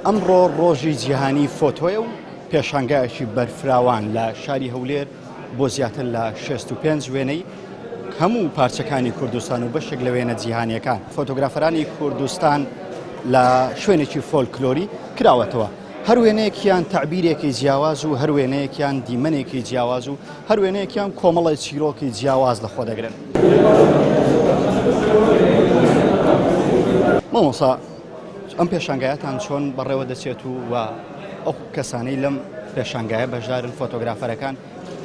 ئەمڕۆ ڕۆژی جیهانی فۆتۆیە و پێشانگایەکی بەرفراوان لە شاری هەولێر بۆ زیاتر لە 65 وێنەی هەموو پارچەکانی کوردستان و بەشێک لە وێنە جیهانیەکان فۆتۆگرافەرانی کوردستان لە شوێنێکی فۆلکلۆری کراوەتەوە. هەر وێنەیەکیان تعبیرێکی جیاواز و هەر وێنەیەکیان دیمەنێکی جیاواز و هەر وێنەیەکیان کۆمەڵی چیرۆکی جیاواز لەخۆ دەگرن. مامۆستا ئەم پێشانگایەتان چۆن بەڕێوە دەچێت و ئەو کەسانەی لەم پێشانگایە بەشدارن فۆتۆگرافەرەکان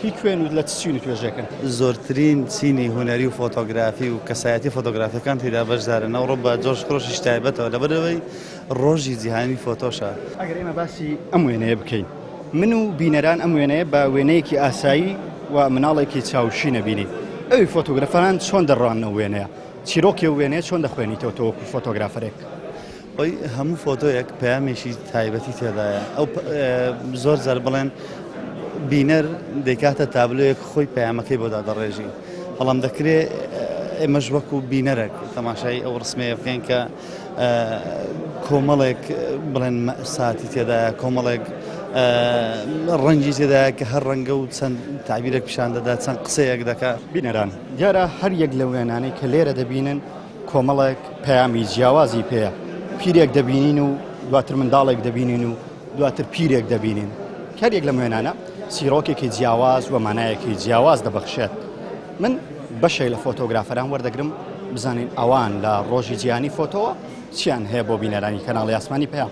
هیچ کوێن و لە چین و توێژەکەن؟ زۆرترین چینی هوەری و فۆتۆگرافی و کەسایەتی فۆتۆگرافەکان تێدا بەشدارن ئەوڕۆ بە جۆش خۆشیش تایبەتەوە لەبەرەوەی ڕۆژی جیهانی فۆتۆشە. ئەگەر ئێمە باسی ئەم وێنەیە بکەین، من و بینەران ئەم وێنەیە بە وێنەیەکی ئاسایی و مناڵێکی چاوشی نەبینی. ئەوی فۆتۆگرافەران چۆن دەڕوانەوە وێنەیە؟ چیرۆکی وێنەیە چۆن دەخوێنیتەوە تۆ وەکو فۆتۆگرافەرێک؟ ئەوی هەموو فۆتۆیەک پەیامێکی تایبەتی تێدایە. ئەو زۆر جار بڵێن بینەر دەکاتە تابلۆیەک خۆی پەیامەکەی بۆ دادەڕێژی. بەڵام دەکرێت ئێمەش وەکو بینەرێک تەماشای ئەو ڕسمەیە بکەین کە کۆمەڵێک بڵێن ساتی تێدایە، کۆمەڵێک ڕەنگی تێدایە کە هەر ڕەنگە و چەند تعبیرێک پیشان دەدا، چەند قسەیەک دەکات. بینەران دیارە هەر یەک لە وێنانەی کە لێرە دەبینن کۆمەڵێک پەیامی جیاوازی پێیە. پیرێک دەبینین و دواتر منداڵێک دەبینین و دواتر پیرێک دەبینین. هەر یەک لە وێنانە چیرۆکێکی جیاواز و مانایەکی جیاواز دەبەخشێت. من بەشێک لە فۆتۆگرافەران وەردەگرم بزانین ئەوان لە ڕۆژی جیهانی فۆتۆوە چیان هەیە بۆ بینەرانی کەناڵی ئاسمانی پێیان.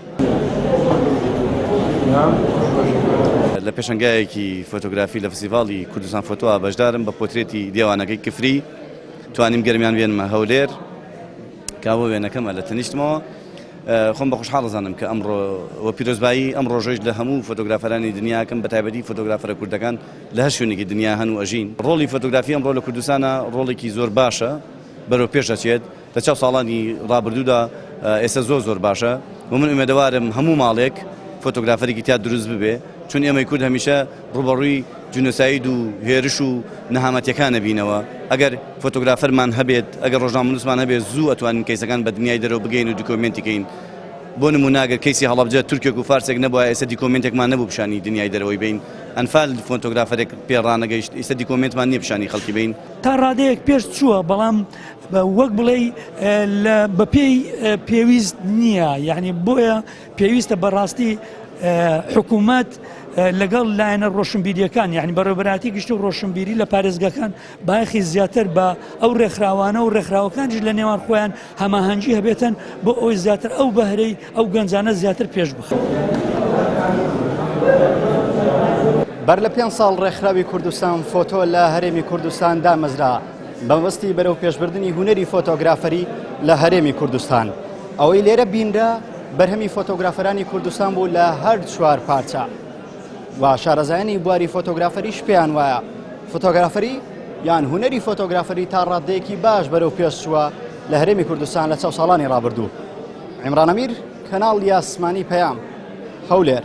لە پێشەنگایەکی فۆتۆگرافی لە فستیڤاڵی کوردستان فۆتۆوە بەشدارم بە پۆترێتی دیوانەکەی کفری. توانیم گەرمیان بێنمە هەولێر کاوە وێنەکەمە لە تەنیشتمەوە. خۆم بە خۆشحاڵ دەزانم کە ئەمڕۆ وە پیرۆزبایی ئەم ڕۆژەش لە هەموو فۆتۆگرافەرانی دنیاکەم بە تایبەتی فۆتۆگرافەرە کوردەکان لە هەر شوێنێکی دنیا هەن و ئەژین. ڕۆڵی فۆتۆگرافی ئەمڕۆ لە کوردستانە ڕۆڵێکی زۆر باشە بەرەو پێش دەچێت. لە چاو ساڵانی ڕابردوودا ئێستا زۆر باشە و من ئومێدەوارم هەموو ماڵێک فۆتۆگرافەرێکی تیا دروست ببێ، چون ئێمەی کورد هەمیشە ڕوبەڕووی جونۆساید و هێرش و نەهامەتیەکان نەبینەوە. ئەگەر فۆتۆگرافەرمان هەبێت، ئەگەر ڕۆژنامەنووسمان هەبێت، زوو ئەتوانین کەیسەکان بە دنیای دەرەوە بگەین و دیکۆمنتیکەین. بۆ نمونە ئەگەر کەیسی هەڵەبجە تورکێک و فارسێک نەبووە ئێستا دیکۆمنتێکمان نەبوو پیشانی دنیای دەرەوەی بین. ئەنفال فۆتۆگرافەرێک پێڕانەگەیشت، ئێستا دیکۆمنتمان نییە پیشانی خەڵکی بین. تا ڕادەیەک پێش چووە، بەڵام وەک بڵێ بە پێی پێویست نییە. یعنی بۆیە پێویستە بەڕاستی حکوومەت لەگەڵ لایەنە ڕۆشنبیریەکان، یعنی بەڕێوەبەراتی گشت و ڕۆشنبیری لە پارێزگاکان باەخی زیاتر بە ئەو ڕێکخراوانە و ڕێکخراوەکانیش لە نێوان خۆیان هەماهەنگی هەبێتن بۆ ئەوی زیاتر ئەو بەهرەی ئەو گەنجانە زیاتر پێش بخەن. بەر لە 5 ساڵ ڕێکخراوی کوردستان فۆتۆ لە هەرێمی کوردستان دامەزرا بەمەستی بەرەو پێشبردننی هونەری فۆتۆگرافەری لە هەرێمی کوردستان. ئەوەی لێرە بینرا بەرهەمی فۆتۆگرافەرانی کوردستان بوو لە هەر 4 پارچە و شارەزایانی بواری فۆتۆگرافەریش پێیان وایە فۆتۆگرافەری یان هونەری فۆتۆگرافەری تا ڕادەیەکی باش بەرەو پێشچووە لە هەرێمی کوردستان لە چاو ساڵانی ڕابردوو. عیمران ئەمیر، کەناڵی ئاسمانی پەیام، هەولێر.